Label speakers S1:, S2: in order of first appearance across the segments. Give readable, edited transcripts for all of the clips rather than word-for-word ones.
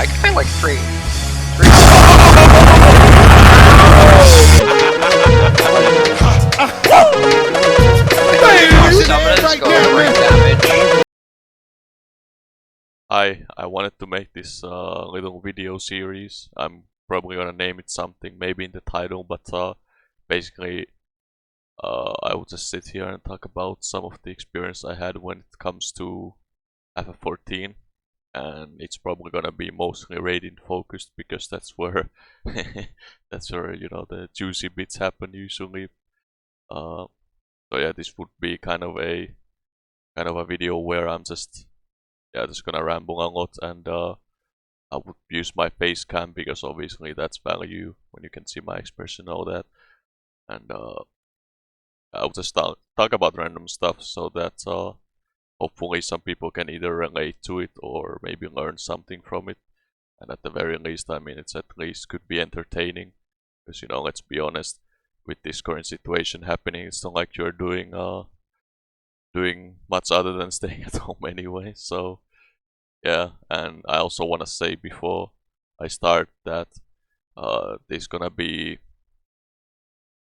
S1: I can play like three.
S2: I wanted to make this little video series. I'm probably gonna name it something, maybe in the title, but basically I will just sit here and talk about some of the experience I had when it comes to FF14, and it's probably gonna be mostly rating focused because that's where you know the juicy bits happen usually. So yeah, this would be kind of a video where I'm just gonna ramble a lot, and I would use my face cam because obviously that's value when you can see my expression and all that, and I'll just talk about random stuff so that hopefully some people can either relate to it or maybe learn something from it, and at the very least, I mean, it's at least could be entertaining, because you know, let's be honest, with this current situation happening, it's not like you're doing much other than staying at home anyway. So yeah, and I also want to say before I start that there's gonna be,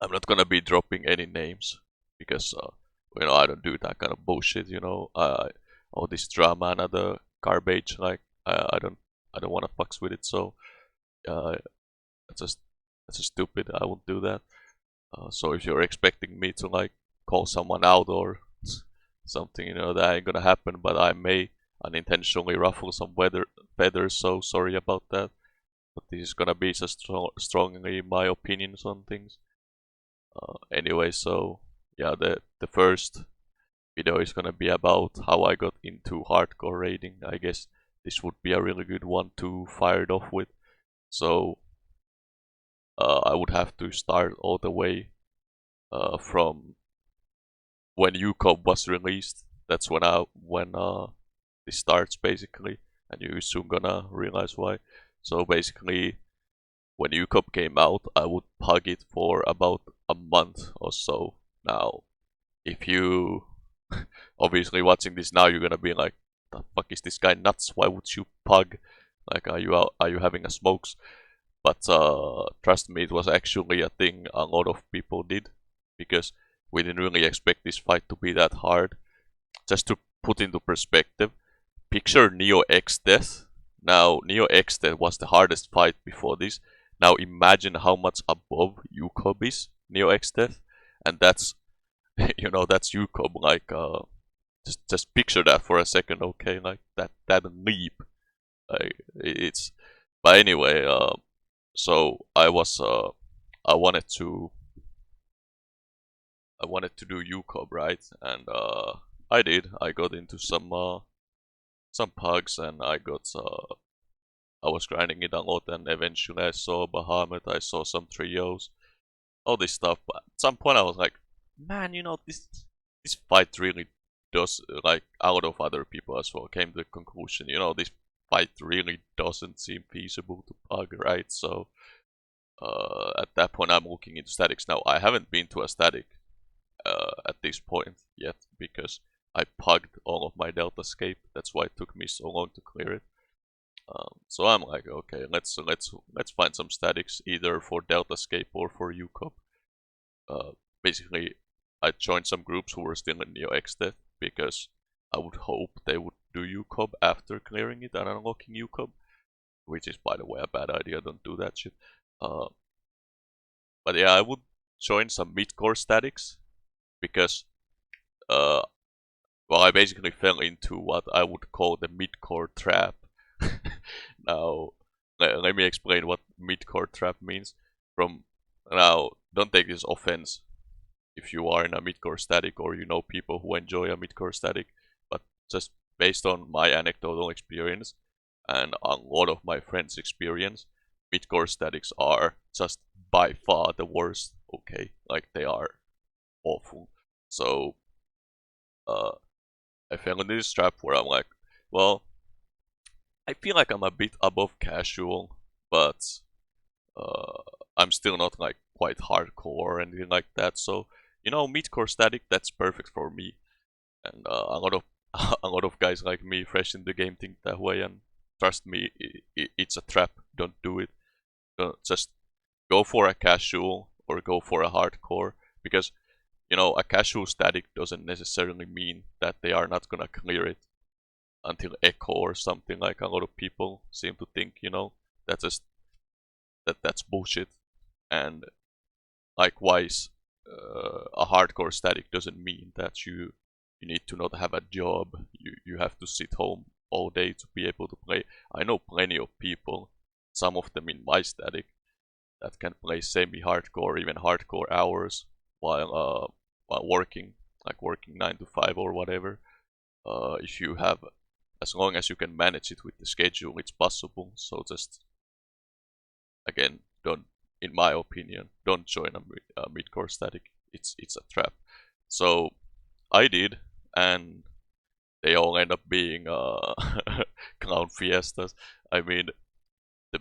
S2: I'm not gonna be dropping any names because you know, I don't do that kind of bullshit, you know. All this drama and other garbage, like I don't want to fucks with it. So that's just stupid. I won't do that. So if you're expecting me to like call someone out or something, you know, that ain't gonna happen. But I may unintentionally ruffle some feathers, so sorry about that. But this is gonna be just strongly my opinions on things. Anyway, so yeah, the first video is gonna be about how I got into hardcore raiding. I guess this would be a really good one to fire it off with. So I would have to start all the way from when UCoB was released. That's when this starts basically, and you're soon gonna realize why. So basically, when UCoB came out, I would pug it for about a month or so. Now, if you obviously watching this now, you're gonna be like, "The fuck is this guy nuts? Why would you pug? Like, are you having a smokes?" But trust me, it was actually a thing a lot of people did, because we didn't really expect this fight to be that hard. Just to put into perspective, picture Neo X Death. Now, Neo X Death was the hardest fight before this. Now imagine how much above UCoB is Neo X Death, and that's you know, that's UCoB. Like just picture that for a second, okay? Like that leap. It's but anyway. So I wanted to do UCoB, right? And I did. I got into some pugs, and I was grinding it a lot, and eventually I saw Bahamut, I saw some trios, all this stuff. But at some point I was like, man, you know, this fight really does, like, out of other people as well, came to the conclusion, you know, this fight really doesn't seem feasible to pug, right? So at that point I'm looking into statics. Now, I haven't been to a static at this point yet, because I pugged all of my Deltascape. That's why it took me so long to clear it. So I'm like, okay, let's find some statics either for Deltascape or for UCoB. Basically, I joined some groups who were still in Neo X Death, because I would hope they would do UCoB after clearing it and unlocking UCoB, which is, by the way, a bad idea. Don't do that shit. But yeah, I would join some Midcourse statics, because well, I basically fell into what I would call the midcore trap. Now, let me explain what midcore trap means. Now, don't take this offense if you are in a midcore static or you know people who enjoy a midcore static, but just based on my anecdotal experience and a lot of my friends' experience, midcore statics are just by far the worst. Okay, like, they are awful. So I fell into this trap where I'm like, well, I feel like I'm a bit above casual, but I'm still not like quite hardcore or anything like that. So, you know, midcore static, that's perfect for me. And a lot of guys like me, fresh in the game, think that way. And trust me, it's a trap. Don't do it. Just go for a casual or go for a hardcore, because a casual static doesn't necessarily mean that they are not gonna clear it until echo or something, like a lot of people seem to think. That's just that's bullshit. And likewise, a hardcore static doesn't mean that you need to not have a job. You have to sit home all day to be able to play. I know plenty of people, some of them in my static, that can play semi-hardcore, even hardcore hours while working, like working 9 to 5 or whatever. If you have, as long as you can manage it with the schedule, it's possible. So just, again, don't, in my opinion, don't join a midcore static. It's a trap. So I did, and they all end up being clown fiestas. I mean, the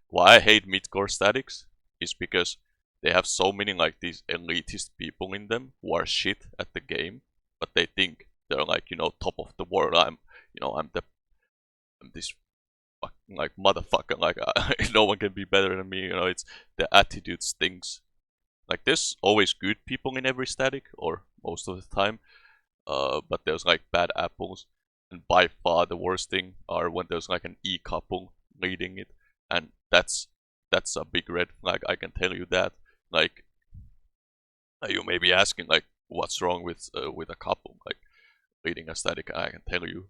S2: why I hate midcore statics is because they have so many like these elitist people in them who are shit at the game, but they think they're like top of the world. I'm this fucking like motherfucker. Like no one can be better than me. It's the attitude stinks. Like there's always good people in every static, or most of the time. But there's like bad apples, and by far the worst thing are when there's like an couple leading it, and that's a big red flag. I can tell you that. Like, you may be asking like, what's wrong with a couple like leading a static? I can tell you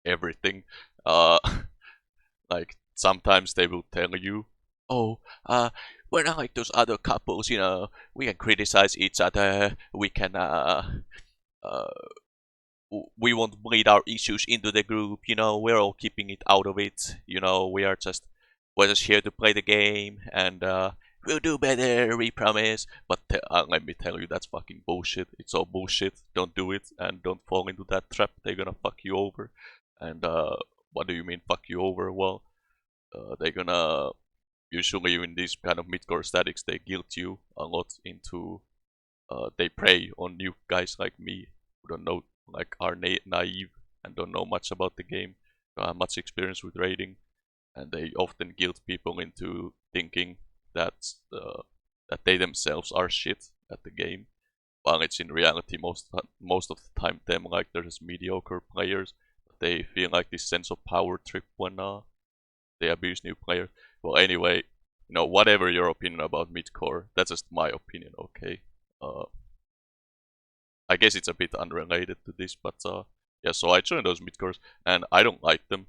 S2: everything. Uh, like sometimes they will tell you, oh, we're not like those other couples. We can criticize each other. We can uh we won't bleed our issues into the group. We're all keeping it out of it. We're just here to play the game, and we'll do better, we promise. But let me tell you, that's fucking bullshit. It's all bullshit. Don't do it, and don't fall into that trap. They're gonna fuck you over. And what do you mean fuck you over? Well, they're gonna, usually in these kind of midcore statics, they guilt you a lot into, they prey on new guys like me who don't know, like are naive and don't know much about the game, don't have much experience with raiding, and they often guilt people into thinking that they themselves are shit at the game, while it's in reality most of the time them, like they're just mediocre players. They feel like this sense of power trip when they abuse new players. Well, anyway, whatever your opinion about midcore, that's just my opinion, okay? I guess it's a bit unrelated to this, but yeah, so I joined those midcores, and I don't like them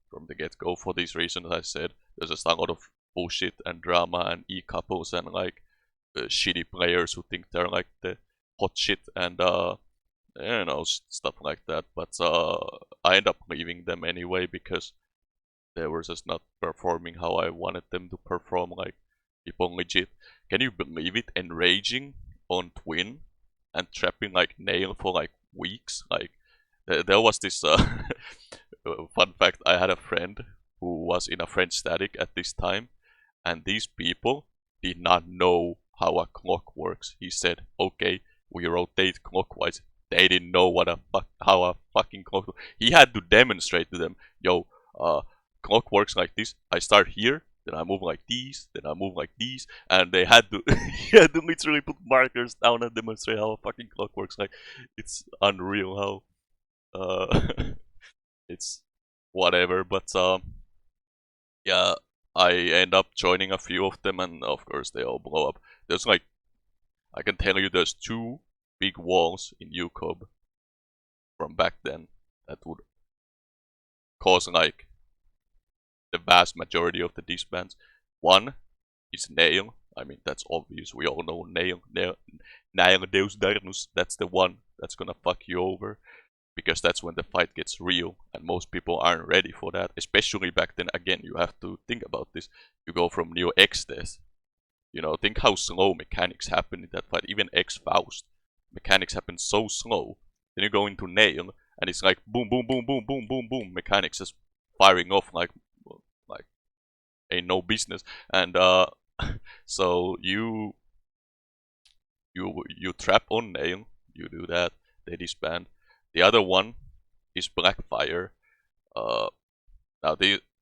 S2: from the get-go for these reasons I said. There's just a lot of bullshit and drama and couples and like shitty players who think they're like the hot shit, and stuff like that. But I end up leaving them anyway because they were just not performing how I wanted them to perform. Like, people legit, can you believe it, enraging on Twin and trapping like Nail for like weeks? Like, there was this fun fact. I had a friend who was in a French static at this time, and these people did not know how a clock works. He said, okay, we rotate clockwise. They didn't know how a fucking clock works. He had to demonstrate to them, yo, clock works like this. I start here, then I move like these, then I move like these, and they had to he had to literally put markers down and demonstrate how a fucking clock works. Like, it's unreal how it's whatever. But yeah, I end up joining a few of them, and of course they all blow up. There's like, I can tell you, there's 2 big walls in UCoB from back then that would cause like the vast majority of the disbands. One is Nail. I mean, that's obvious. We all know Nail Deus Darnus. That's the one that's gonna fuck you over, because that's when the fight gets real, and most people aren't ready for that. Especially back then. Again, you have to think about this. You go from Neo X death. Think how slow mechanics happen in that fight. Even X Faust, mechanics happen so slow. Then you go into Nail, and it's like boom, boom, boom, boom, boom, boom, boom. Mechanics just firing off like ain't no business. And so you trap on Nail. You do that. They disband. The other one is Blackfire. Now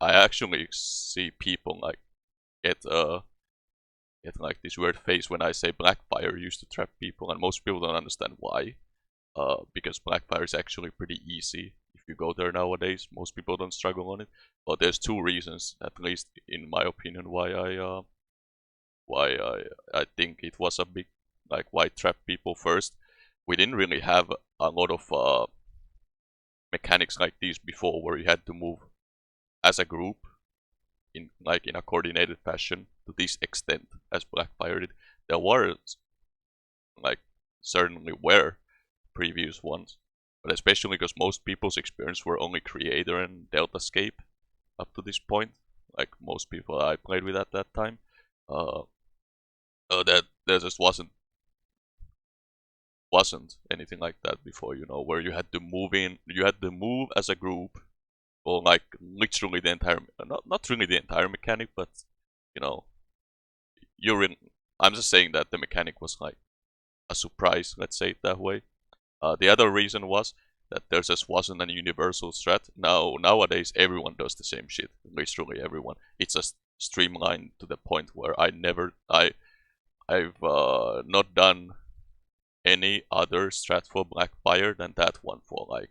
S2: I actually see people like get like this weird face when I say Blackfire used to trap people, and most people don't understand why. Because Blackfire is actually pretty easy if you go there nowadays. Most people don't struggle on it, but there's two reasons, at least in my opinion, why I think it was a big like why trap people. First, we didn't really have a lot of mechanics like these before, where you had to move as a group in a coordinated fashion to this extent as Blackfire did. There were like certainly were previous ones, but especially because most people's experience were only Creator and Deltascape up to this point. Like most people I played with at that time, uh, that there just wasn't anything like that before. You know, where you had to move as a group, or like literally the entire, not really the entire mechanic, but you know, you're in. I'm just saying that the mechanic was like a surprise. Let's say it that way. The other reason was that there just wasn't a universal strat. Nowadays everyone does the same shit. Literally everyone. It's just streamlined to the point where I've not done any other strat for Blackfire than that one for like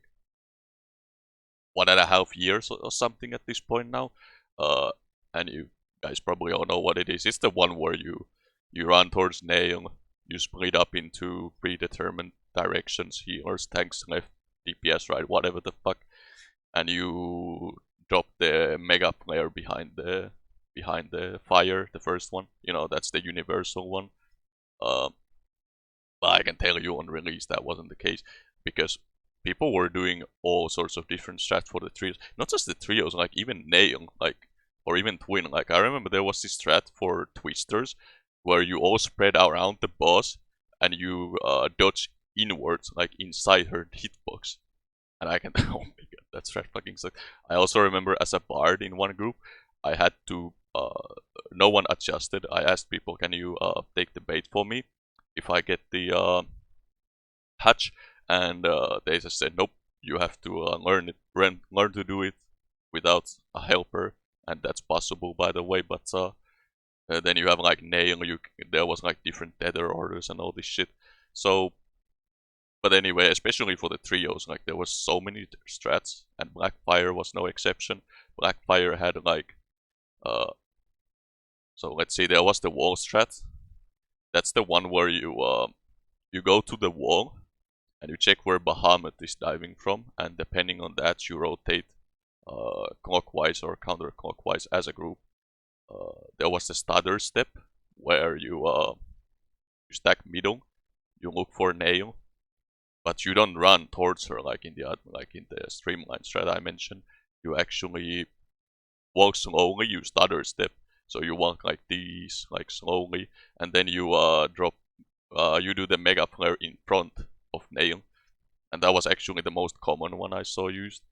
S2: 1.5 years or something at this point now. And you guys probably all know what it is. It's the one where you run towards Nail, you split up into predetermined directions, healers, tanks left, DPS right, whatever the fuck, and you drop the mega player behind the fire, the first one. You know, that's the universal one. But I can tell you on release that wasn't the case, because people were doing all sorts of different strats for the trios. Not just the trios, like even Nail, like, or even Twin. Like I remember there was this strat for Twisters where you all spread around the boss and you dodge inwards, like inside her hitbox. And I can, oh my god, that strat fucking sucks. I also remember as a bard in one group, I had to, no one adjusted. I asked people, can you take the bait for me if I get the hatch? And they just said, nope, you have to learn to do it without a helper. And that's possible, by the way, but then you have like Nail, there was like different tether orders and all this shit. So, but anyway, especially for the trios, like there was so many strats, and Blackfire was no exception. Blackfire had like, so let's see, there was the wall strat. That's the one where you go to the wall and you check where Bahamut is diving from, and depending on that you rotate clockwise or counterclockwise as a group. There was the stutter step where you stack middle, you look for Nail, but you don't run towards her like in the streamline strat I mentioned. You actually walk slowly, you stutter step, so you walk like these, like slowly, and then you drop, you do the mega flare in front of Nail, and that was actually the most common one I saw used.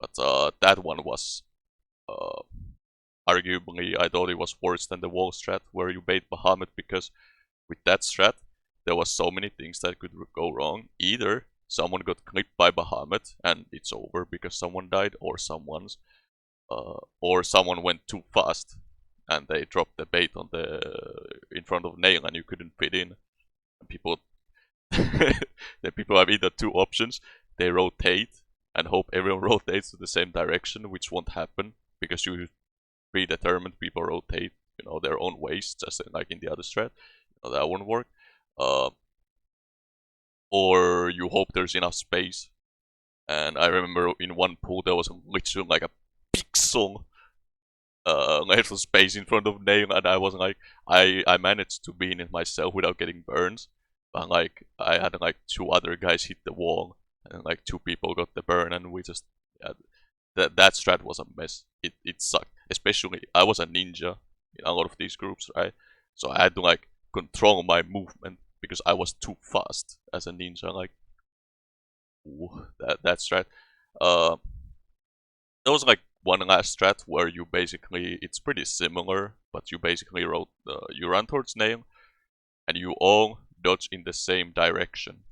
S2: But that one was arguably, I thought it was worse than the wall strat where you bait Bahamut, because with that strat there was so many things that could go wrong. Either someone got clipped by Bahamut and it's over because someone died, or someone went too fast and they dropped the bait on in front of Nail and you couldn't fit in. And people then people have either two options: they rotate and hope everyone rotates to the same direction, which won't happen because you predetermined people rotate, you know, their own ways, just like in the other strat. You know, that won't work. Or you hope there's enough space. And I remember in one pool there was literally like a pixel little space in front of Nail, and I was like, I managed to be in it myself without getting burns. But like I had like two other guys hit the wall, and like two people got the burn, and we just that strat was a mess. It sucked. Especially I was a ninja in a lot of these groups, right? So I had to like control my movement because I was too fast as a ninja. Like, ooh, that strat. There was like one last strat where you basically, it's pretty similar, but you basically you run towards Nail, and you all dodge in the same direction.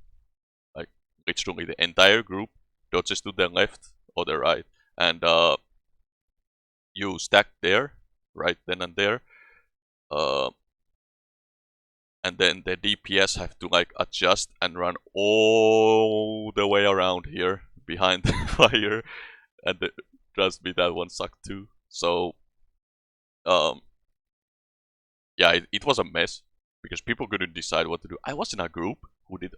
S2: Like literally the entire group dodges to the left or the right, and you stack there, right then and there, and then the DPS have to like adjust and run all the way around here behind the fire, and trust me, that one sucked too. So, yeah, it was a mess because people couldn't decide what to do. I was in a group who did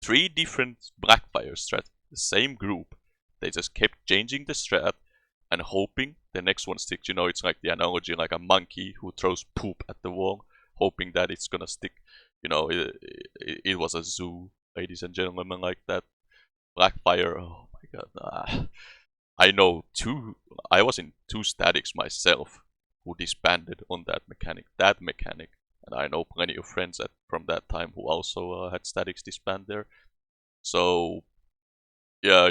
S2: 3 different Blackfire strats, the same group. They just kept changing the strat and hoping the next one sticks. You know, it's like the analogy, like a monkey who throws poop at the wall, hoping that it's gonna stick. You know, it was a zoo, ladies and gentlemen, like that. Blackfire, oh my god. I know I was in 2 statics myself who disbanded on that mechanic. And I know plenty of friends from that time who also had statics disband there. So, yeah,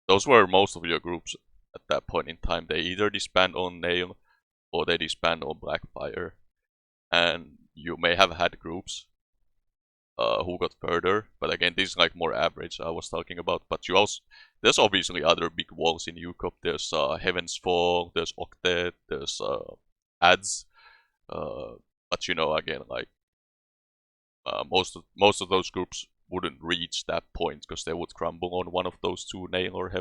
S2: those were most of your groups at that point in time. They either disband on Nail or they disband on Blackfire. And you may have had groups who got further, but again, this is like more average I was talking about. But you also, there's obviously other big walls in UCoB. There's Heaven's Fall, there's Octet, there's ads, but you know, again, like most of those groups wouldn't reach that point because they would crumble on one of those 2, Nail or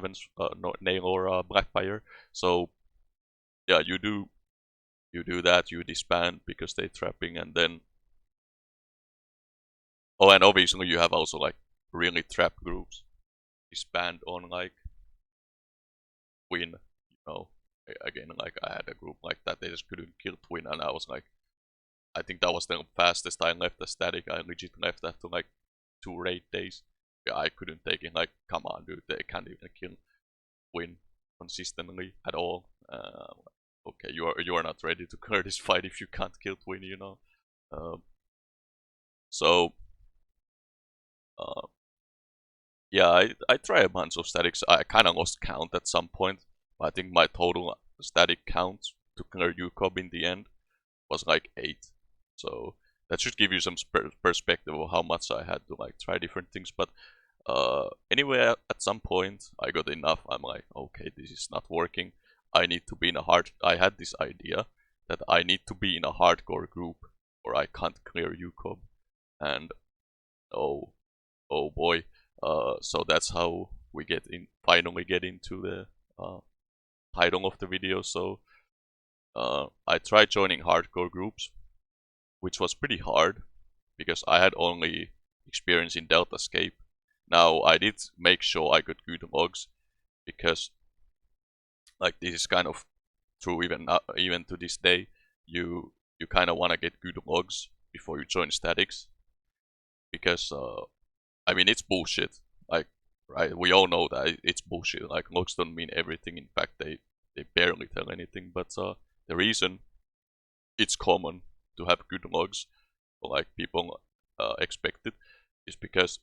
S2: Nail or Blackfire. So yeah, you do that, you disband because they're trapping, and then oh, and obviously you have also like really trap groups disband on like Twin, you know. Again, like I had a group like that, they just couldn't kill Twin, and I was like, I think that was the fastest I left a static. I legit left after like 2 raid days. Yeah, I couldn't take it. Like, come on, dude, they can't even kill Twin consistently at all. Okay, you are not ready to clear this fight if you can't kill Twin, you know. So yeah, I tried a bunch of statics. I kind of lost count at some point. I think my total static count to clear UCoB in the end was like 8. So that should give you some perspective of how much I had to like try different things. But anyway, at some point I got enough. I'm like, okay, this is not working. I need to be in a I had this idea that I need to be in a hardcore group or I can't clear UCoB. And oh boy. So that's how we finally get into the title of the video. So I tried joining hardcore groups, which was pretty hard because I had only experience in Deltascape. Now I did make sure I got good logs because like this is kind of true even to this day. You kind of want to get good logs before you join statics because I mean, it's bullshit. Like, right? We all know that it's bullshit. Like, logs don't mean everything. In fact, they barely tell anything. But the reason it's common to have good logs, like people expect it, is because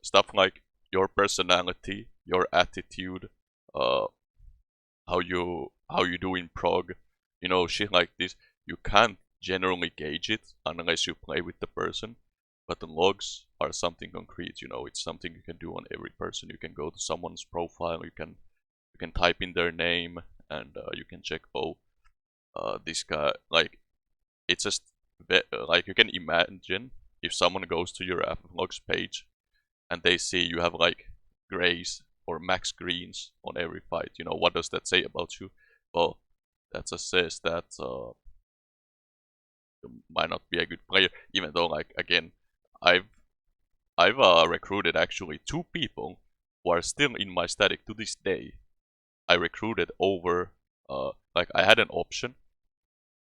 S2: stuff like your personality, your attitude, how you do in prog, you know, shit like this. You can't generally gauge it unless you play with the person. But the logs are something concrete, you know, it's something you can do on every person. You can go to someone's profile, you can type in their name, and you can check, oh, this guy, like, it's just, like, you can imagine if someone goes to your FFXIV page, and they see you have, like, grays or max greens on every fight, you know, what does that say about you? Well, that just says that you might not be a good player, even though, like, again, I've recruited actually 2 people who are still in my static to this day. I recruited over, like I had an option,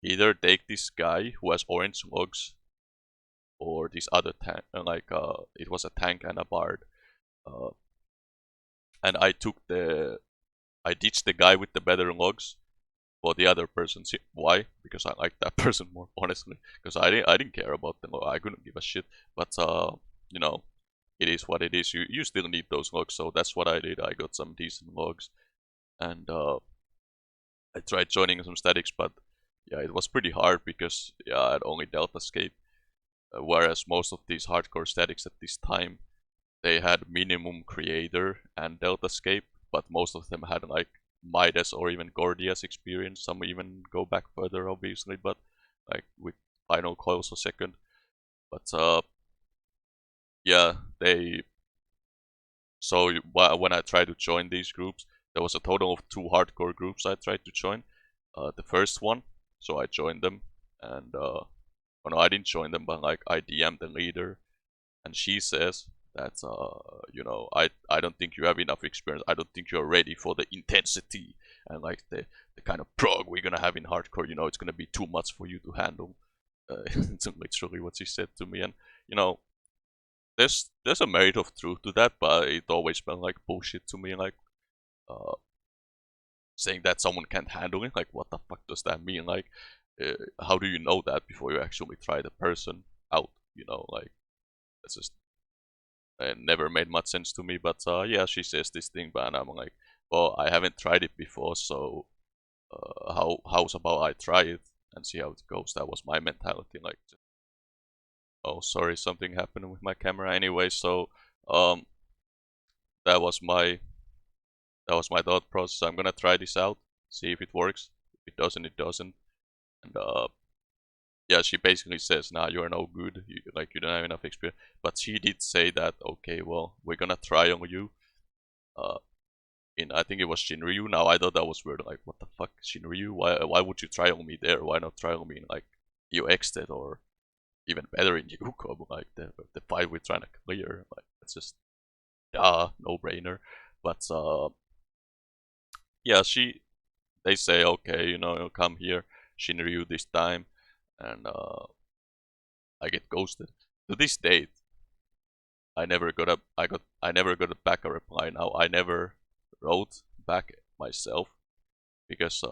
S2: either take this guy who has orange logs, or this other tank, like it was a tank and a bard, and I ditched the guy with the better logs for the other person. Why? Because I liked that person more, honestly. Because I didn't care about them. I couldn't give a shit. But you know, it is what it is. You still need those logs, so that's what I did. I got some decent logs, and I tried joining some statics, but yeah, it was pretty hard because yeah, I had only Deltascape, whereas most of these hardcore statics at this time, they had minimum creator and Deltascape, but most of them had like Midas or even Gordia's experience. Some even go back further, obviously, but like with final close or second. But yeah, they. So when I tried to join these groups, there was a total of 2 hardcore groups I tried to join. The first one, so I joined them, and oh no, I didn't join them, but like I DM'd the leader, and she says that you know, I don't think you have enough experience. I don't think you're ready for the intensity and like the kind of prog we're gonna have in hardcore. You know, it's gonna be too much for you to handle. It's literally what she said to me, and you know, there's a merit of truth to that, but it always felt like bullshit to me. Like uh, saying that someone can't handle it. Like, what the fuck does that mean? Like, how do you know that before you actually try the person out? You know, like it's just never made much sense to me. But yeah, she says this thing, but I'm like, well, I haven't tried it before, so how's about I try it and see how it goes? That was my mentality. Like, oh, sorry, something happened with my camera. Anyway, so um, that was my thought process. I'm gonna try this out, see if it works. If it doesn't, it doesn't. And yeah, she basically says, "Nah, you're no good. You don't have enough experience." But she did say that, okay, well, we're gonna try on you. Uh, in I think it was Shinryu. Now I thought that was weird. Like, what the fuck, Shinryu? Why would you try on me there? Why not try on me in like UXed or even better in UCoB? Like the fight we're trying to clear. Like it's just no brainer. But yeah, they say, okay, you know, come here, Shinryu this time, and I get ghosted. To this date, I never got a back a reply. Now I never wrote back myself because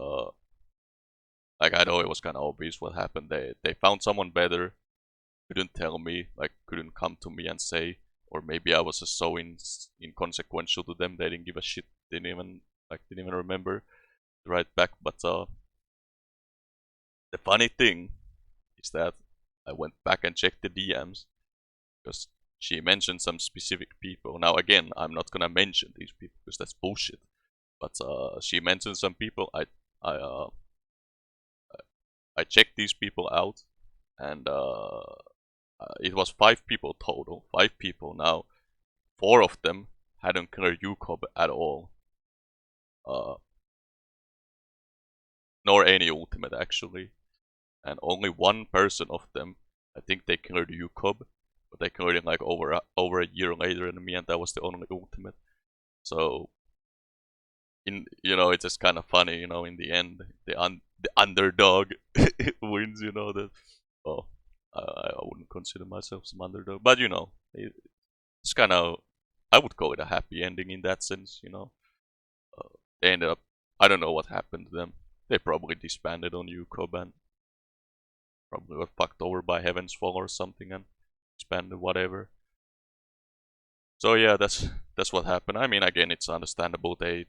S2: like I know it was kind of obvious what happened. They found someone better, couldn't tell me, like couldn't come to me and say, or maybe I was just so inconsequential to them they didn't give a shit, didn't even remember to write back. But the funny thing is that I went back and checked the DMs because she mentioned some specific people. Now again, I'm not gonna mention these people because that's bullshit. But she mentioned some people. I uh, I checked these people out, and it was 5 people total. 5 people. Now 4 of them hadn't cleared UCoB at all, uh, nor any ultimate actually, and only one person of them, I think they cleared UCoB, but they cleared it like over a year later than me, and that was the only ultimate. So you know, it's just kind of funny, you know, in the end the underdog wins, you know. That oh, I wouldn't consider myself some underdog, but you know, it's kind of, I would call it a happy ending in that sense, you know. They ended up, I don't know what happened to them. They probably disbanded on UCoB and probably got fucked over by Heaven's Fall or something and disbanded, whatever. So yeah, that's what happened. I mean, again, it's understandable. They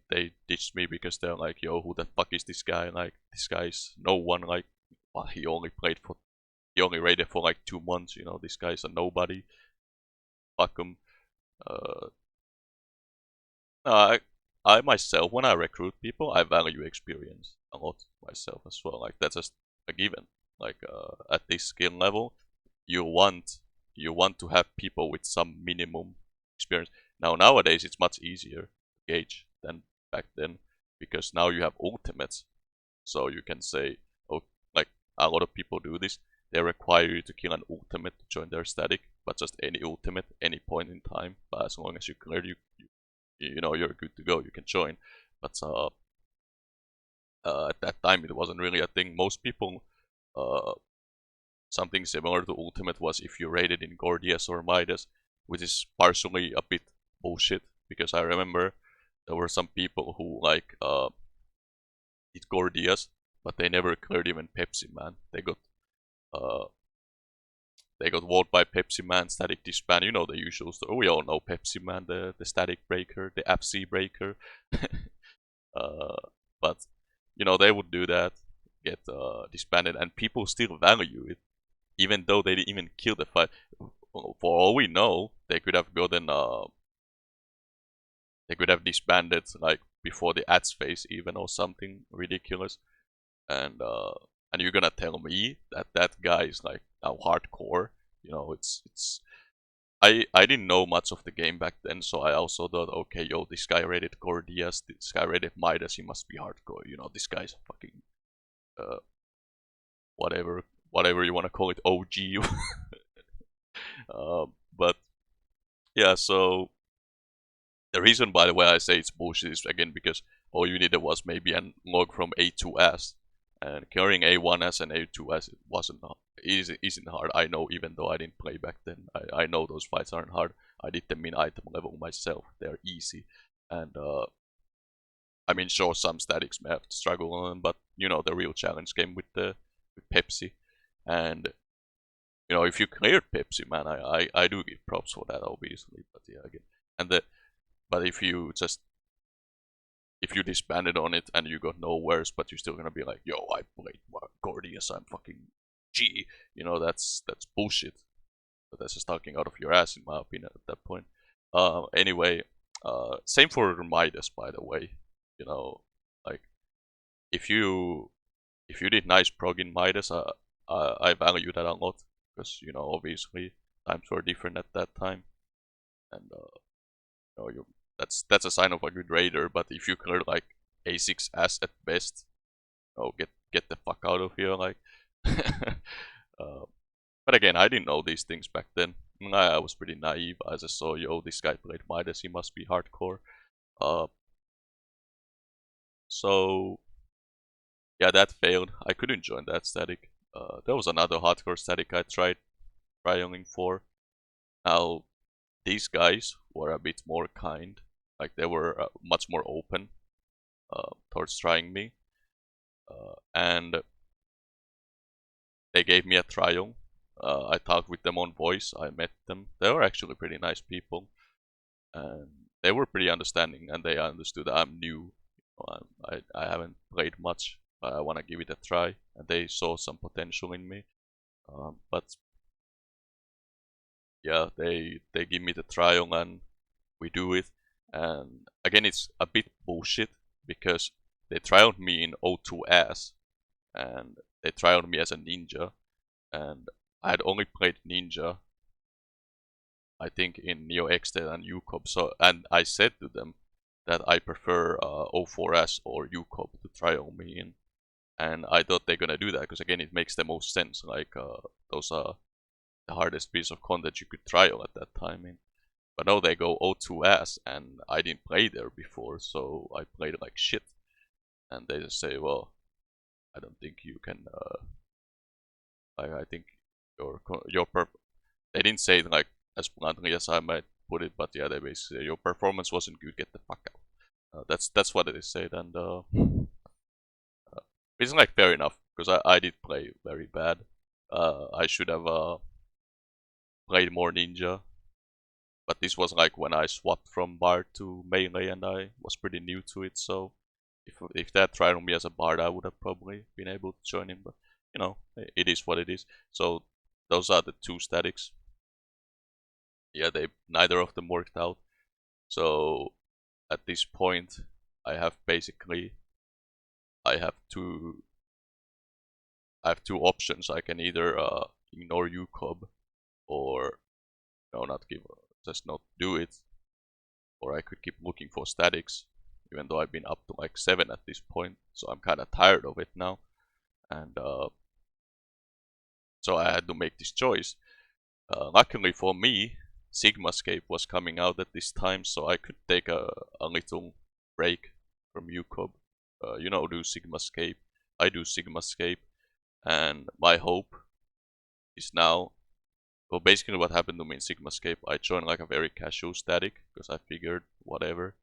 S2: ditched me because they're like, yo, who the fuck is this guy? Like, this guy's no one. Like, well, he only raided for like 2 months. You know, this guy's a nobody. Fuck him. Uh, I I myself, when I recruit people, I value experience a lot myself as well. Like that's just a given. Like at this skill level, you want to have people with some minimum experience. Now nowadays it's much easier to gauge than back then because now you have ultimates, so you can say, oh, like a lot of people do this. They require you to kill an ultimate to join their static, but just any ultimate, any point in time. But as long as you clear, you know you're good to go. You can join. But at that time, it wasn't really a thing. Most people, something similar to ultimate was if you raided in Gordias or Midas, which is partially a bit bullshit because I remember there were some people who like did Gordias, but they never cleared even Pepsi Man. Uh, they got walled by Pepsi Man, static disband. You know the usual story. We all know Pepsi Man, the static breaker, the FC breaker. uh, but you know they would do that, get disbanded, and people still value it, even though they didn't even kill the fight. For all we know, they could have gotten they could have disbanded like before the ads phase even, or something ridiculous. And you're gonna tell me that that guy is like now hardcore? You know, it's I didn't know much of the game back then, so I also thought, okay, yo, this guy rated Gordias, this guy rated Midas, he must be hardcore. You know, this guy's fucking uh, whatever you want to call it, OG. But yeah, so the reason, by the way, I say it's bullshit is again because all you needed was maybe a log from A2S, and carrying A1S and A2S isn't hard. I know, even though I didn't play back then. I know those fights aren't hard. I did them in item level myself. They're easy, and I mean, sure, some statics may have to struggle on them, but you know, the real challenge came with Pepsi, and you know, if you cleared Pepsi, man, I do give props for that, obviously. But yeah, again, but if you disbanded on it and you got nowheres, but you're still gonna be like, yo, I played Gordius, I'm fucking G. You know, that's bullshit. But that's just talking out of your ass, in my opinion, at that point. Anyway, same for Midas, by the way. You know, like if you did nice prog in Midas, I value that a lot, because you know, obviously times were different at that time, and you know, that's a sign of a good raider. But if you clear like A6S at best, oh, get the fuck out of here, like. But again, I didn't know these things back then. I was pretty naive. I just saw, yo, this guy played Midas, he must be hardcore. So yeah, that failed. I couldn't join that static. There was another hardcore static I tried trialing for. Now, these guys were a bit more kind. Like, they were much more open towards trying me. And they gave me a trial. I talked with them on voice. I met them. They were actually pretty nice people. And they were pretty understanding, and they understood I'm new. I haven't played much, but I want to give it a try. And they saw some potential in me. But yeah, they give me the trial and we do it. And again, it's a bit bullshit because they trialed me in O2S and they trialed me as a ninja, and I had only played ninja, I think, in Neo Exted and UCoB. So, and I said to them that I prefer O4S or UCoB to trial me in, and I thought they're gonna do that because again, it makes the most sense. Like those are the hardest piece of content you could trial at that time in. But no, they go O2S, and I didn't play there before, so I played like shit. And they just say, well, I don't think you can. I think they didn't say it like as bluntly as I might put it, but yeah, they basically say your performance wasn't good. Get the fuck out. That's what they said, and it's like fair enough because I did play very bad. I should have played more ninja. But this was like when I swapped from Bard to Melee, and I was pretty new to it, so if they had tried on me as a Bard, I would have probably been able to join in, but you know, it is what it is. So those are the two statics. Yeah, neither of them worked out. So at this point, I have two options. I can either ignore UCoB or not just not do it, or I could keep looking for statics, even though I've been up to like 7 at this point, so I'm kind of tired of it now, and so I had to make this choice. Luckily for me, Sigmascape was coming out at this time, so I could take a little break from UCoB, do Sigmascape. I do Sigmascape, and my hope is now. Well, basically what happened to me in Sigmascape, I joined like a very casual static, because I figured, whatever.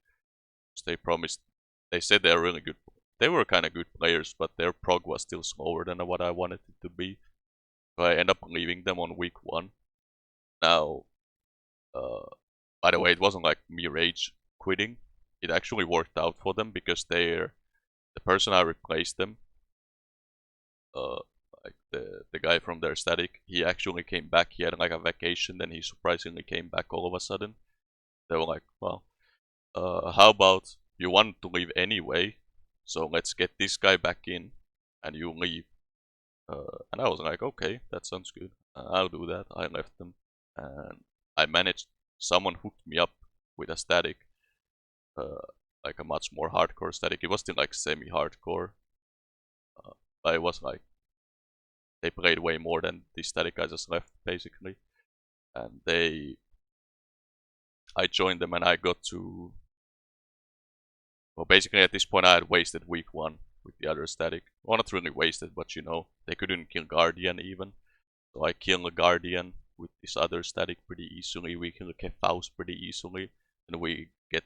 S2: They said they're really good. They were kind of good players, but their prog was still slower than what I wanted it to be. So I end up leaving them on week 1. Now, by the way, it wasn't like me rage quitting. It actually worked out for them, because the person I replaced them, like the guy from their static, he actually came back. He had like a vacation, then he surprisingly came back all of a sudden. They were like, well, how about you want to leave anyway, so let's get this guy back in, and you leave. And I was like, okay, that sounds good. I'll do that. I left them, and I managed. Someone hooked me up with a static, like a much more hardcore static. It was still like semi-hardcore, but it was like they played way more than the static I just left, basically. And I joined them, and I got to. Well, basically at this point I had wasted week 1 with the other static. Well, not really wasted, but you know, they couldn't kill Guardian even. So I killed a Guardian with this other static pretty easily. We killed Keffaus pretty easily. And we get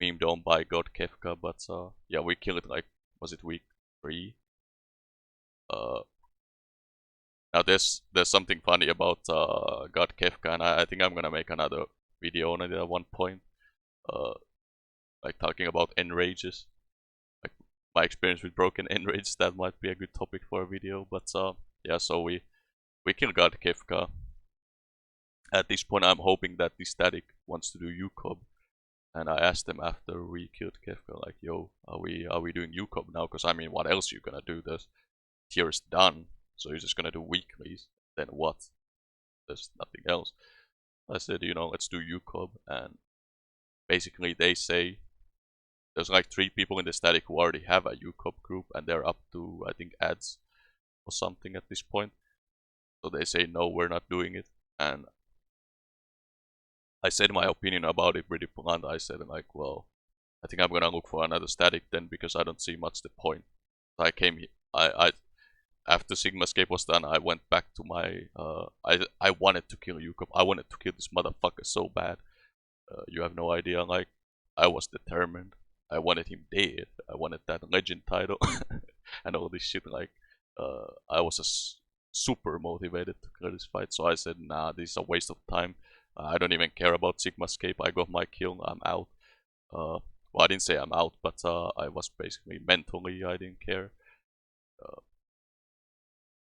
S2: memed on by God Kefka, but yeah, we killed it like, was it week 3? Now there's something funny about God Kefka, and I think I'm gonna make another video on it at one point. Like talking about enrages. Like my experience with broken enrage, that might be a good topic for a video, but yeah, so we killed God Kefka. At this point I'm hoping that the static wants to do UCoB, and I asked them after we killed Kefka, like, yo, are we doing UCoB now? Because I mean, what else are you gonna do? The tier is done, so you're just gonna do weeklies, then what? There's nothing else. I said, you know, let's do UCoB, and basically they say there's like 3 people in the static who already have a UCoB group, and they're up to, I think, ads or something at this point. So they say, no, we're not doing it. And I said my opinion about it pretty blunt. I said, like, well, I think I'm gonna look for another static then, because I don't see much the point. So I came, after Sigmascape was done, I went back to my, I wanted to kill UCoB. I wanted to kill this motherfucker so bad. You have no idea, like, I was determined. I wanted him dead. I wanted that legend title and all this shit. Like, I was super motivated to clear this fight. So I said, nah, this is a waste of time. I don't even care about Sigmascape. I got my kill. I'm out. Well, I didn't say I'm out, but I was basically mentally, I didn't care.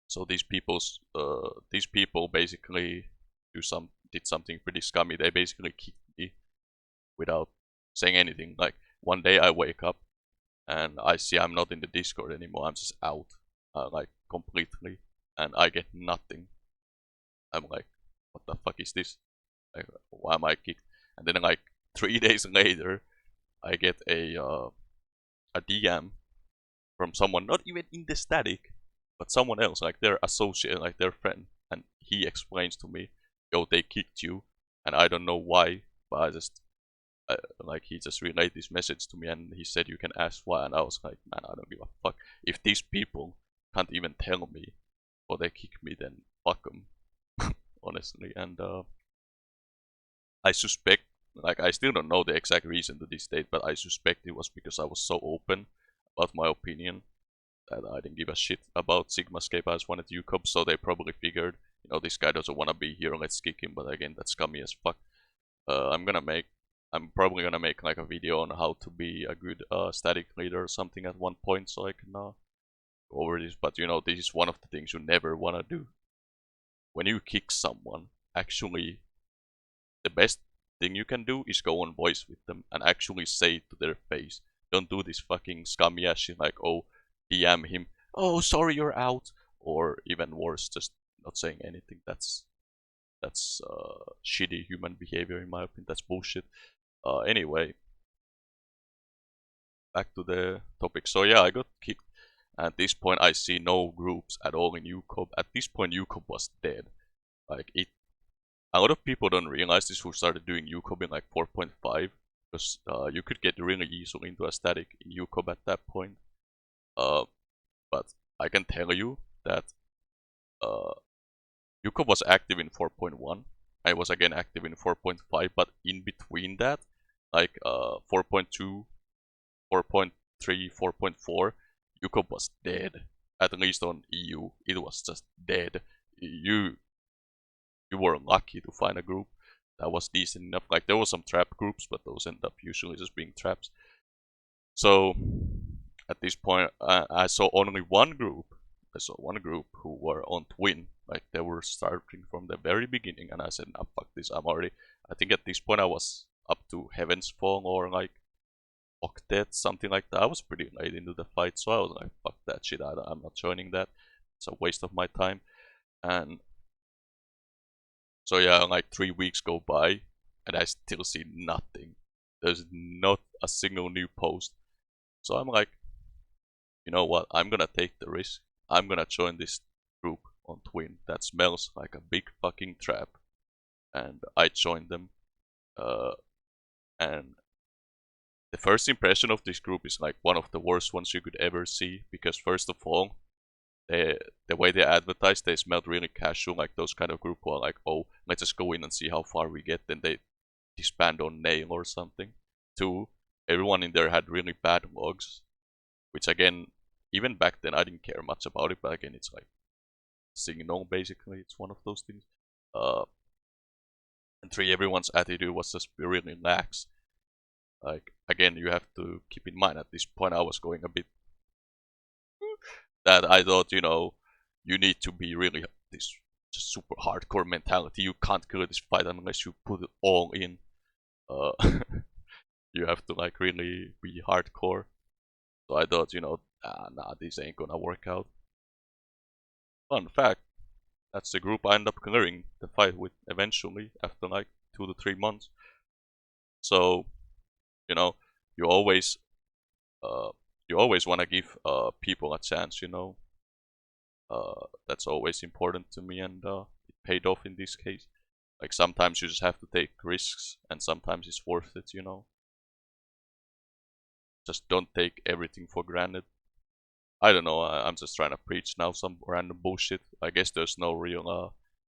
S2: So these people basically did something pretty scummy. They basically kicked me without saying anything. Like, one day I wake up and I see I'm not in the Discord anymore. I'm just out, like, completely, and I get nothing. I'm like, what the fuck is this? Like, why am I kicked? And then like 3 days later, I get a DM from someone not even in the static, but someone else, like their associate, like their friend, and he explains to me, yo, they kicked you, and I don't know why, but I just like, he just relayed this message to me, and he said you can ask why, and I was like, man, I don't give a fuck. If these people can't even tell me or they kick me, then fuck them. Honestly. And I suspect, like, I still don't know the exact reason to this date, but I suspect it was because I was so open about my opinion that I didn't give a shit about Sigmascape. I just wanted UCoB, so they probably figured, you know, this guy doesn't want to be here, let's kick him. But again, that's scummy as fuck. I'm probably gonna make like a video on how to be a good static leader or something at one point, so I can go over this. But you know, this is one of the things you never wanna do. When you kick someone, actually, the best thing you can do is go on voice with them and actually say it to their face. Don't do this fucking scummy ass shit like, oh, DM him, oh, sorry, you're out, or even worse, just not saying anything. That's shitty human behavior in my opinion. That's bullshit. Anyway, back to the topic. So yeah, I got kicked. At this point, I see no groups at all in UCoB. At this point, UCoB was dead. Like, a lot of people don't realize this who started doing UCoB in like 4.5, because you could get really easily into a static in UCoB at that point. But I can tell you that UCoB was active in 4.1. I was again active in 4.5, but in between that, like 4.2, 4.3, 4.4, UCoB was dead. At least on EU, it was just dead. You were lucky to find a group that was decent enough. Like, there were some trap groups, but those end up usually just being traps. So at this point, I saw only one group. I saw one group who were on Twin. Like, they were starting from the very beginning, and I said, nah, fuck this. I think at this point I was up to Heaven's Fall, or like octet, something like that. I was pretty late into the fight, so I was like, fuck that shit, I'm not joining that. It's a waste of my time. And so yeah, like 3 weeks go by, and I still see nothing. There's not a single new post. So I'm like, you know what, I'm gonna take the risk. I'm gonna join this group on Twin that smells like a big fucking trap. And I joined them. And the first impression of this group is like one of the worst ones you could ever see, because first of all, the way they advertise, they smelled really casual, like those kind of group who are like, oh, let's just go in and see how far we get, then they disband on nail or something. Two, everyone in there had really bad logs, which again, even back then I didn't care much about it, but again, it's like signal basically, it's one of those things. And three, everyone's attitude was just really lax. Like, again, you have to keep in mind at this point I was going a bit that I thought, you need to be really this just super hardcore mentality. You can't kill this fight unless you put it all in. Uh, you have to like really be hardcore. So I thought, nah, this ain't gonna work out. Fun fact, that's the group I ended up clearing the fight with eventually after like 2 to 3 months. So, you know, you always want to give people a chance, that's always important to me, and it paid off in this case. Like sometimes you just have to take risks, and sometimes it's worth it, Just don't take everything for granted. I don't know, I'm just trying to preach now some random bullshit. I guess there's no real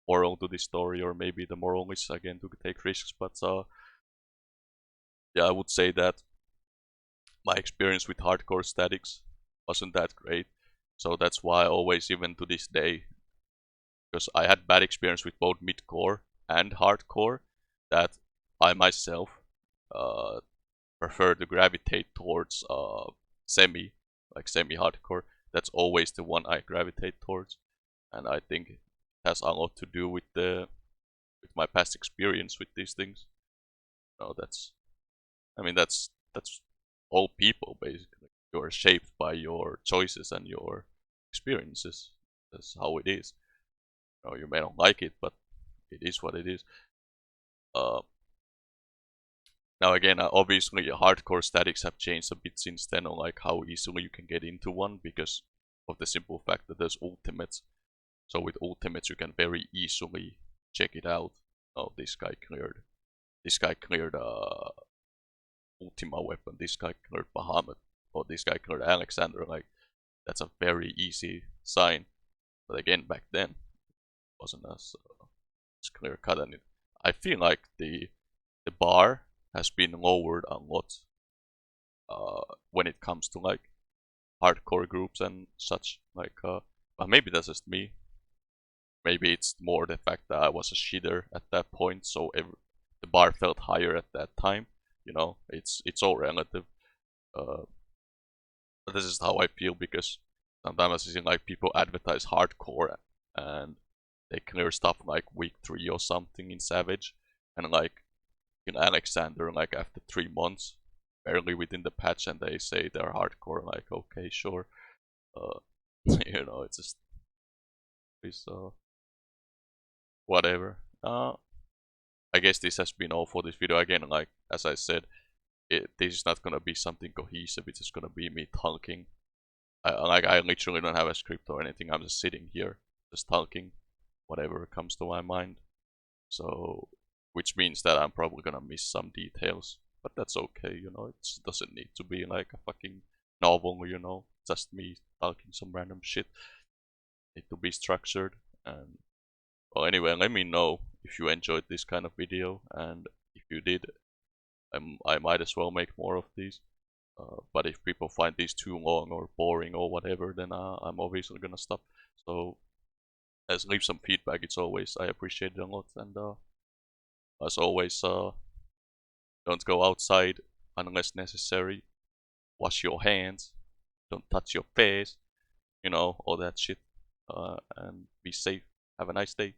S2: moral to this story, or maybe the moral is again to take risks, but yeah, I would say that my experience with hardcore statics wasn't that great. So that's why I always, even to this day, because I had bad experience with both midcore and hardcore, that I myself uh, prefer to gravitate towards semi-hardcore. That's always the one I gravitate towards, and I think it has a lot to do with my past experience with these things. That's all people basically. You're shaped by your choices and your experiences. That's how it is. You may not like it, but it is what it is. Uh, Now again, obviously hardcore statics have changed a bit since then on like how easily you can get into one, because of the simple fact that there's ultimates. So with ultimates you can very easily check it out. Oh, this guy cleared Ultima weapon, this guy cleared Bahamut, or this guy cleared Alexander. Like, that's a very easy sign. But again, back then it wasn't as clear cut, and I feel like the bar has been lowered a lot when it comes to like hardcore groups and such. Like, well, maybe that's just me. Maybe it's more the fact that I was a shitter at that point, so the bar felt higher at that time. It's all relative. Uh, but this is how I feel, because sometimes I see like people advertise hardcore and they clear stuff like week 3 or something in Savage, and like in Alexander, like after 3 months, barely within the patch, and they say they're hardcore. Like, okay, sure. It's just whatever. I guess this has been all for this video. Again, like as I said, this is not gonna be something cohesive. It's just gonna be me talking. I literally don't have a script or anything. I'm just sitting here, just talking, whatever comes to my mind. So, which means that I'm probably gonna miss some details, but that's okay. It doesn't need to be like a fucking novel. Just me talking some random shit. Need to be structured. And well, anyway, let me know if you enjoyed this kind of video, and if you did, I might as well make more of these. But if people find these too long or boring or whatever, then I'm obviously gonna stop. So, let's leave some feedback. I appreciate it a lot. And as always, don't go outside unless necessary. Wash your hands. Don't touch your face. All that shit. And be safe. Have a nice day.